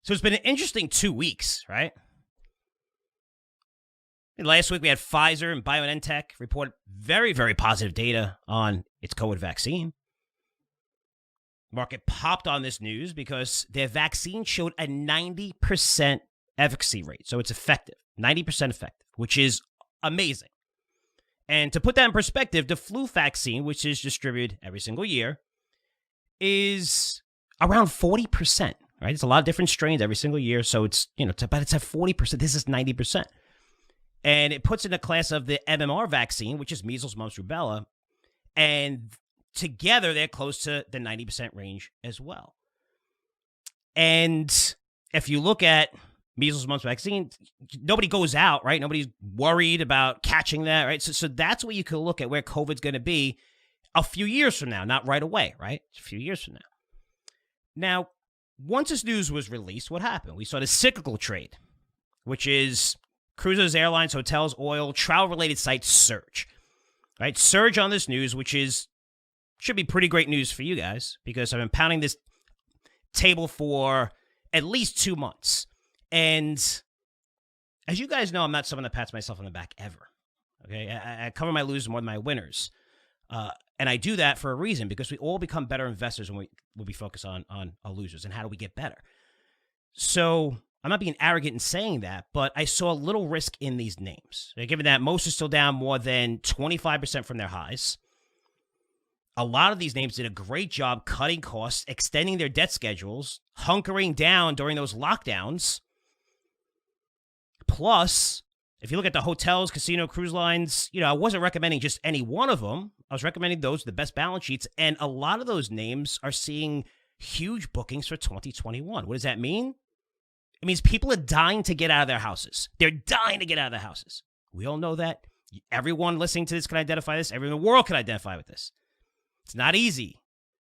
So it's been an interesting 2 weeks, right? Last week we had Pfizer and BioNTech report very, very positive data on its COVID vaccine. Market popped on this news because their vaccine showed a 90% efficacy rate. So it's effective, 90% effective, which is amazing. And to put that in perspective, the flu vaccine, which is distributed every single year, is around 40%, right? It's a lot of different strains every single year. So it's, but it's at 40%. This is 90%. And it puts in a class of the MMR vaccine, which is measles, mumps, rubella. And together, they're close to the 90% range as well. And if you look at measles, mumps vaccine, nobody goes out, right? Nobody's worried about catching that, right? So that's where you can look at where COVID's going to be a few years from now, not right away, right? A few years from now. Now, once this news was released, what happened? We saw the cyclical trade, which is cruises, airlines, hotels, oil, travel-related sites surge, right? Surge on this news, which should be pretty great news for you guys because I've been pounding this table for at least 2 months. And as you guys know, I'm not someone that pats myself on the back ever. Okay, I cover my losers more than my winners. And I do that for a reason, because we all become better investors when we focus on our losers and how do we get better. So I'm not being arrogant in saying that, but I saw a little risk in these names. Given that most are still down more than 25% from their highs. A lot of these names did a great job cutting costs, extending their debt schedules, hunkering down during those lockdowns. Plus, if you look at the hotels, casino, cruise lines, I wasn't recommending just any one of them. I was recommending those with the best balance sheets. And a lot of those names are seeing huge bookings for 2021. What does that mean? It means people are dying to get out of their houses. They're dying to get out of their houses. We all know that. Everyone listening to this can identify this. Everyone in the world can identify with this. It's not easy.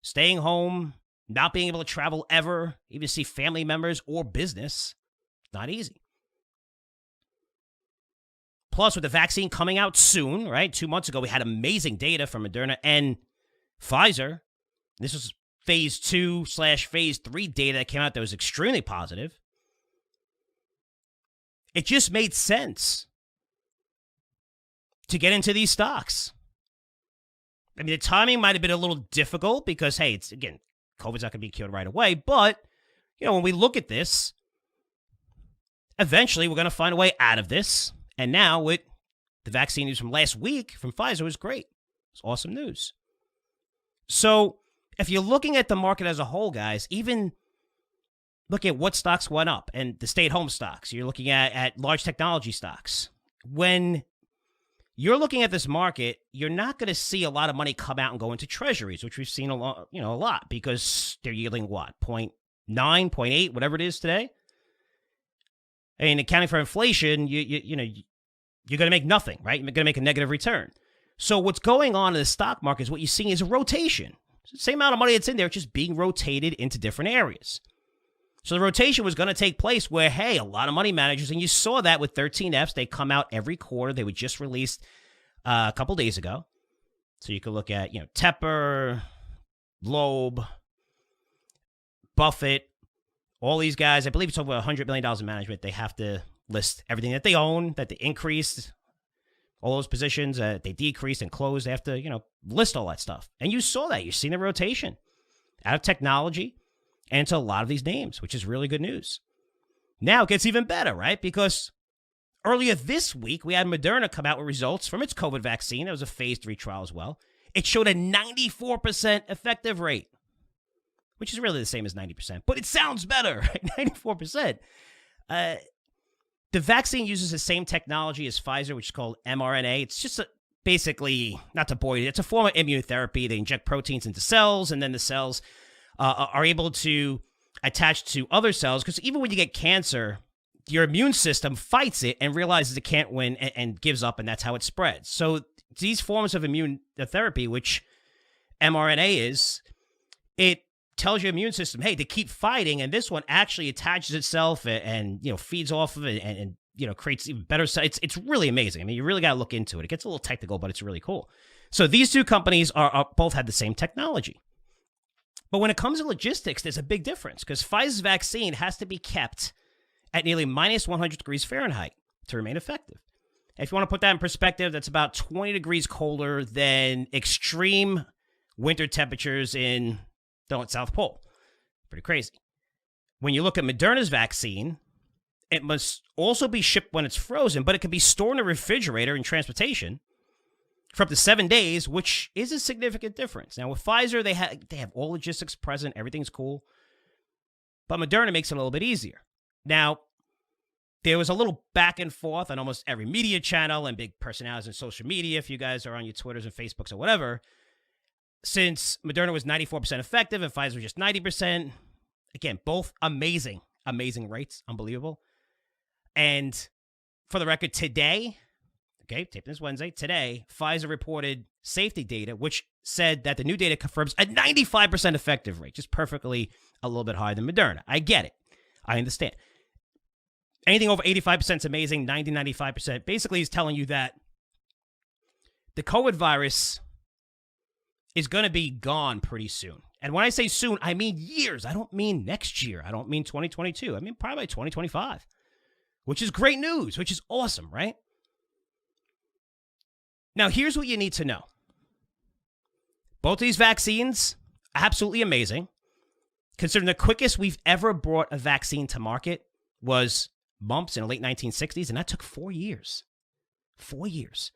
Staying home, not being able to travel ever, even see family members or business. It's not easy. Plus, with the vaccine coming out soon, right? 2 months ago, we had amazing data from Moderna and Pfizer. This was phase 2/phase 3 data that came out that was extremely positive. It just made sense to get into these stocks. I mean, the timing might have been a little difficult because, hey, COVID's not going to be cured right away. But, when we look at this, eventually we're going to find a way out of this. And now with the vaccine news from last week from Pfizer was great. It's awesome news. So if you're looking at the market as a whole, guys, even look at what stocks went up and the stay-at-home stocks. You're looking at large technology stocks. When you're looking at this market, you're not going to see a lot of money come out and go into treasuries, which we've seen a lot because they're yielding what? 0.9, 0.8, whatever it is today. I mean, accounting for inflation, you're going to make nothing, right? You're going to make a negative return. So what's going on in the stock market is what you're seeing is a rotation. It's the same amount of money that's in there, it's just being rotated into different areas. So the rotation was going to take place where, hey, a lot of money managers, and you saw that with 13Fs, they come out every quarter. They were just released a couple days ago. So you could look at, Tepper, Loeb, Buffett, all these guys. I believe it's over $100 million in management. They have to list everything that they own, that they increased, all those positions that they decreased and closed. They have to, list all that stuff. And you saw that. You've seen the rotation out of technology and into a lot of these names, which is really good news. Now it gets even better, right? Because earlier this week, we had Moderna come out with results from its COVID vaccine. It was a phase 3 trial as well. It showed a 94% effective rate, which is really the same as 90%, but it sounds better, right? 94%. The vaccine uses the same technology as Pfizer, which is called mRNA. It's just basically, not to bore you, it's a form of immunotherapy. They inject proteins into cells, and then the cells are able to attach to other cells. Because even when you get cancer, your immune system fights it and realizes it can't win and gives up, and that's how it spreads. So these forms of immunotherapy, which mRNA is, it tells your immune system, hey, to keep fighting, and this one actually attaches itself and feeds off of it and creates even better cells. It's really amazing. I mean, you really got to look into it. It gets a little technical, but it's really cool. So these two companies are both had the same technology. But when it comes to logistics, there's a big difference because Pfizer's vaccine has to be kept at nearly minus 100 degrees Fahrenheit to remain effective. If you want to put that in perspective, that's about 20 degrees colder than extreme winter temperatures in the South Pole. Pretty crazy. When you look at Moderna's vaccine, it must also be shipped when it's frozen, but it can be stored in a refrigerator in transportation for up to 7 days, which is a significant difference. Now, with Pfizer, they have all logistics present. Everything's cool. But Moderna makes it a little bit easier. Now, there was a little back and forth on almost every media channel and big personalities in social media, if you guys are on your Twitters and Facebooks or whatever, since Moderna was 94% effective and Pfizer was just 90%. Again, both amazing rates. Unbelievable. And for the record, today, okay, taping this Wednesday, today, Pfizer reported safety data, which said that the new data confirms a 95% effective rate, just perfectly a little bit higher than Moderna. I get it. I understand. Anything over 85% is amazing. 90, 95% basically is telling you that the COVID virus is going to be gone pretty soon. And when I say soon, I mean years. I don't mean next year. I don't mean 2022. I mean probably by 2025, which is great news, which is awesome, right? Now, here's what you need to know. Both of these vaccines, absolutely amazing. Considering the quickest we've ever brought a vaccine to market was mumps in the late 1960s, and that took 4 years. 4 years.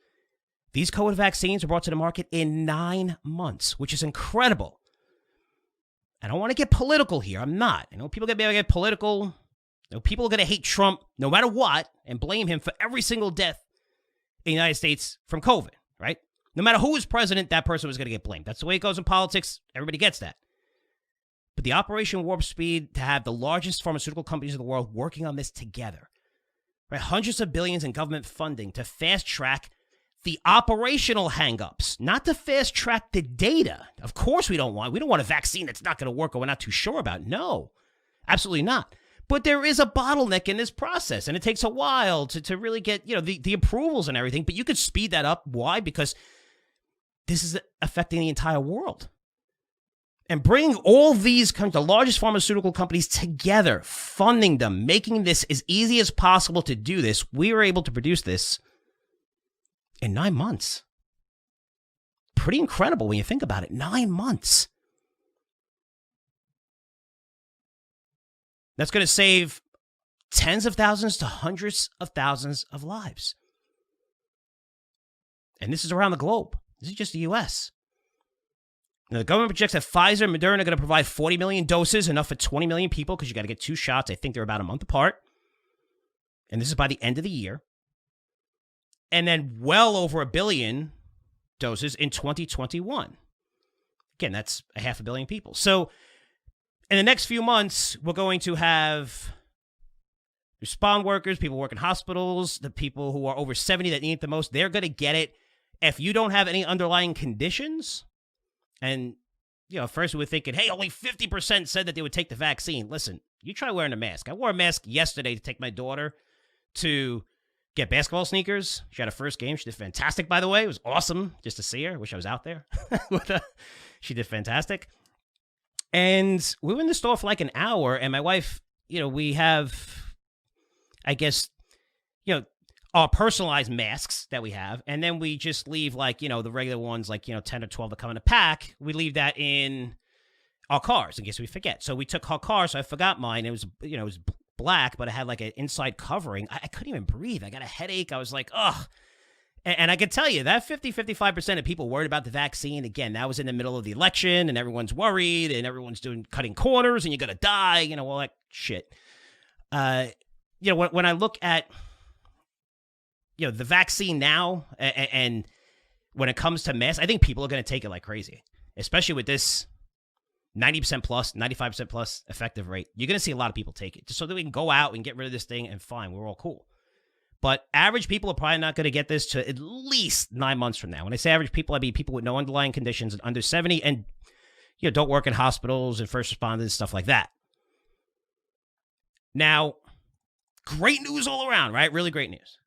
These COVID vaccines were brought to the market in 9 months, which is incredible. I don't want to get political here. I'm not. I know people are going to get political. People are going to hate Trump no matter what and blame him for every single death in the United States from COVID, right? No matter who was president, that person was going to get blamed. That's the way it goes in politics. Everybody gets that. But the Operation Warp Speed, to have the largest pharmaceutical companies in the world working on this together, right? Hundreds of billions in government funding to fast track the operational hangups, not to fast track the data. Of course we don't want a vaccine that's not going to work or we're not too sure about. No, absolutely not. But there is a bottleneck in this process, and it takes a while to really get, the approvals and everything. But you could speed that up. Why? Because this is affecting the entire world. And bringing all these, the largest pharmaceutical companies together, funding them, making this as easy as possible to do this, we were able to produce this in 9 months. Pretty incredible when you think about it. 9 months. That's going to save tens of thousands to hundreds of thousands of lives. And this is around the globe. This is just the U.S. Now, the government projects that Pfizer and Moderna are going to provide 40 million doses, enough for 20 million people, because you got to get 2 shots. I think they're about a month apart. And this is by the end of the year. And then well over 1 billion doses in 2021. Again, that's 500 million people. So in the next few months, we're going to have respawn workers, people working hospitals, the people who are over 70 that need it the most. They're going to get it. If you don't have any underlying conditions, and, first we were thinking, hey, only 50% said that they would take the vaccine. Listen, you try wearing a mask. I wore a mask yesterday to take my daughter to get basketball sneakers. She had her first game. She did fantastic, by the way. It was awesome just to see her. Wish I was out there. She did fantastic. And we were in the store for like an hour, and my wife, we have, I guess, our personalized masks that we have, and then we just leave the regular ones, 10 or 12 that come in a pack. We leave that in our cars in case we forget. So we took our car, so I forgot mine. It was, it was black, but it had like an inside covering. I couldn't even breathe. I got a headache. I was like, ugh. And I can tell you that 55% of people worried about the vaccine. Again, that was in the middle of the election, and everyone's worried, and everyone's cutting corners, and you're going to die, all that shit. When I look at, the vaccine now, and when it comes to masks, I think people are going to take it like crazy, especially with this 90% plus, 95% plus effective rate. You're going to see a lot of people take it just so that we can go out and get rid of this thing, and fine, we're all cool. But average people are probably not going to get this to at least 9 months from now. When I say average people, I mean people with no underlying conditions and under 70 and, don't work in hospitals and first responders, stuff like that. Now, great news all around, right? Really great news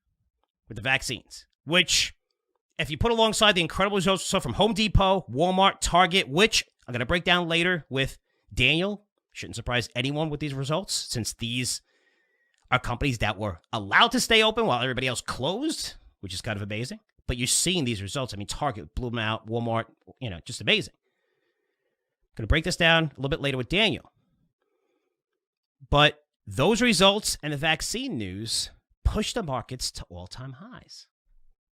with the vaccines, which if you put alongside the incredible results from Home Depot, Walmart, Target, which I'm going to break down later with Daniel, shouldn't surprise anyone with these results, since these are companies that were allowed to stay open while everybody else closed, which is kind of amazing. But you're seeing these results. I mean, Target blew them out, Walmart, just amazing. I'm going to break this down a little bit later with Daniel. But those results and the vaccine news pushed the markets to all-time highs.